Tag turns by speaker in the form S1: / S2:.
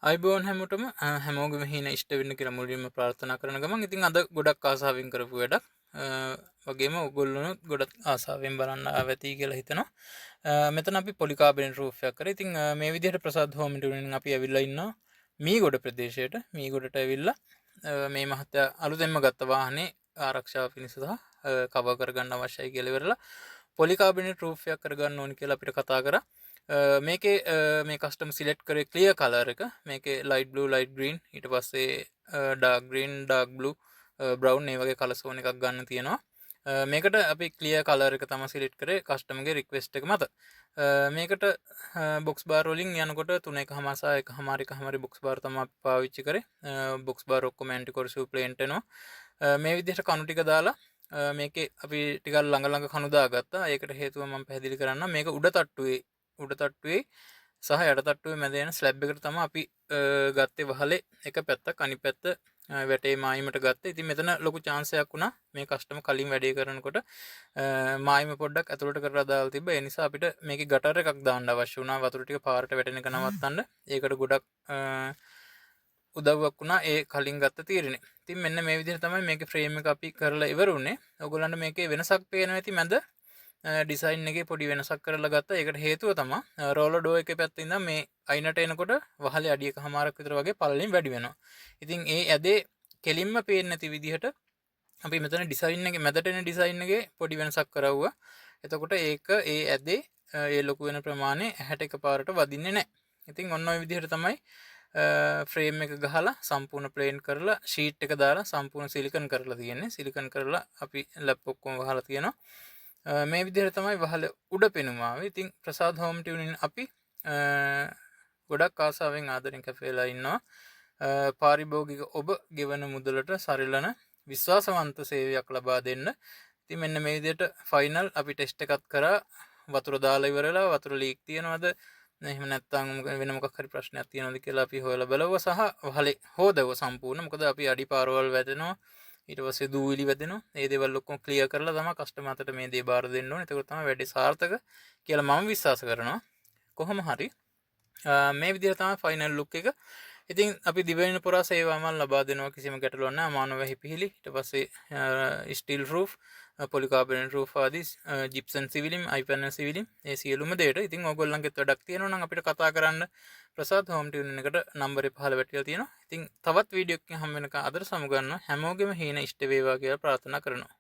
S1: අයිබෝන් හැමෝටම හැමෝගෙම හීන ඉෂ්ට වෙන්න කියලා මුලින්ම ප්‍රාර්ථනා කරන ගමන් ඉතින් අද ගොඩක් ආසාවෙන් කරපු වැඩක් වගේම ඔයගොල්ලොනුත් ගොඩක් ආසාවෙන් බලන්න ආවැති කියලා හිතනවා. මෙතන අපි පොලිකාබනෙට් රූෆ් එකක් කරේ. ඉතින් මේ විදිහට ප්‍රසාද් හෝම් ටියුනින් අපි ඇවිල්ලා ඉන්නවා මීගොඩ ප්‍රදේශයට. මීගොඩට ඇවිල්ලා මේ මහත්තයා අලුතෙන්ම ගත්ත වාහනේ ආරක්ෂාව පිණිස සහ කවර් කරගන්න අවශ්‍යයි කියලා ඉවරලා පොලිකාබනෙට් රූෆ් එකක් කරගන්න ඕනි කියලා අපිට කතා කරා. මේකේ මේ කස්ටම සිලෙක්ට් කරේ ක්ලියර් කලර් එක. මේකේ ලයිට් බ්ලූ ලයිට් ග්‍රීන් ඊට පස්සේ dark green dark blue brown මේ වගේ කලර්ස් ඕන එකක් ගන්න තියෙනවා. මේකට අපි ක්ලියර් කලර් එක තමයි සිලෙක්ට් කරේ කස්ටමර්ගේ රික්වෙස්ට් එක මත. මේකට බොක්ස් බාර් වලින් යනකොට 3.5 සහ 1.5 බොක්ස් බාර් තමයි පාවිච්චි කරේ. බොක්ස් බාර් ඔක්කොම ඇන්ටි කොරසිව් ප්ලේන්ට් එනවා. මේ විදිහට කණු ටික දාලා මේකේ අපි ටිකක් ළඟ කණු දාගත්තා. ඒකට හේතුව මම පැහැදිලි කරන්නම්. මේක උඩ තට්ටුවේ සහ යට තට්ටුවේ මැද යන ස්ලැබ් එකට තමයි අපි ගත්තේ වහලේ එක පැත්තක් අනිත් පැත්ත වැටේ මායිමට ගත්තා. ඉතින් මෙතන ලොකු chance එකක් වුණා මේ කස්ටමර් කලින් වැඩේ කරනකොට මායිම පොඩ්ඩක් ඇතුළට කරලා දාලා තිබ්බා. ඒ නිසා අපිට මේකේ ගටර් එකක් දාන්න අවශ්‍ය වුණා වතුර ටික පාරට වැටෙන එක නවත්තන්න. ඒකට ගොඩක් උදව්වක් වුණා ඒ කලින් ගත්ත තීරණය. ඉතින් මෙන්න මේ විදිහට තමයි මේකේ ෆ්‍රේම් එක අපි කරලා ඉවර වුණේ. ඔයගොල්ලන්ට මේකේ වෙනසක් පේනවා ඇති මැද ඩිසයින් එකේ පොඩි වෙනසක් කරලා ගත්තා. ඒකට හේතුව තමයි රෝලර් ඩෝ එකේ පැත්තේ ඉඳන් මේ අයිනට එනකොට වහලේ අඩියක හමාරක් විතර වගේ පළලින් වැඩි වෙනවා. ඉතින් ඒ ඇදේ කෙලින්ම පේන්නේ නැති විදිහට අපි මෙතන ඩිසයින් එකේ මැදට එන ඩිසයින් එකේ පොඩි වෙනසක් කරවුවා. එතකොට ඒක ඒ ඇදේ ඒ ලොකු වෙන ප්‍රමාණය ඇහැට එකපාරට වදින්නේ නැහැ. ඉතින් ඔන්න ඔය විදිහට තමයි ෆ්‍රේම් එක ගහලා සම්පූර්ණ ප්ලේන් කරලා ෂීට් එක දාලා සම්පූර්ණ සිලිකන් කරලා තියෙන්නේ. සිලිකන් කරලා අපි ලැප් ඔක්කොම වහලා තියෙනවා. මේ විදිහට තමයි වහල උඩ පෙනුම ආවේ. ඉතින් ප්‍රසාද් හෝම් ටියුනින් අපි ගොඩක් ආසාවෙන් ආදරෙන් කැපෙලා ඉන්නවා. පාරිභෝගික ඔබ ගෙවන මුදලට සරිලන විශ්වාසවන්ත සේවයක් ලබා දෙන්න. ඉතින් මෙන්න මේ විදිහට ෆයිනල් අපි ටෙස්ට් එකක් කරා. වතුර දාලා ඉවරලා වතුර ලීක් තියනවද එහෙම නැත්නම් වෙන මොකක් හරි ප්‍රශ්නයක් තියෙනවද කියලා අපි හොයලා බලුවා සහ වහලේ හොදවුවා සම්පූර්ණ. මොකද අපි අඩි පාරවල් වැදෙනවා. ඊට පස්සේ දූවිලි වැදෙනවා. ඒ දේවල් ඔක්කොම ක්ලියර් කරලා තමයි කස්ටමර් අතට මේ දේ බාර දෙන්න ඕනේ. ඒක තමයි වැඩේ සාර්ථක කියලා මම විශ්වාස කරනවා. කොහොම හරි මේ විදිහට තමයි ෆයිනල් ලුක් එක. ඉතින් අපි දිවයින පුරා සේවාවන් ලබා දෙනවා කිසිම ගැටලුවක් නැහැ. අමානු වැහි පිහිලි ඊට පස්සේ ස්ටිල් රූෆ් පොලිකාබනෙට් රූෆ් ආදී ජිප්සන් සිවිලිම් අයිපැනල් සිවිලිම් ඒ සියලුම දේට. ඉතින් ඕගොල්ලන්ගෙත් වැඩක් තියෙනවා නම් අපිට කතා කරන්න ප්‍රසාද් හෝම් ටියුනින් එකට නම්බරේ පහළ වැටිලා තියෙනවා. ඉතින් තවත් වීඩියෝ එකකින් හම් වෙනකන් අදට සමු ගන්නවා. හැමෝගෙම හීන ඉෂ්ට වේවා කියලා ප්‍රාර්ථනා කරනවා.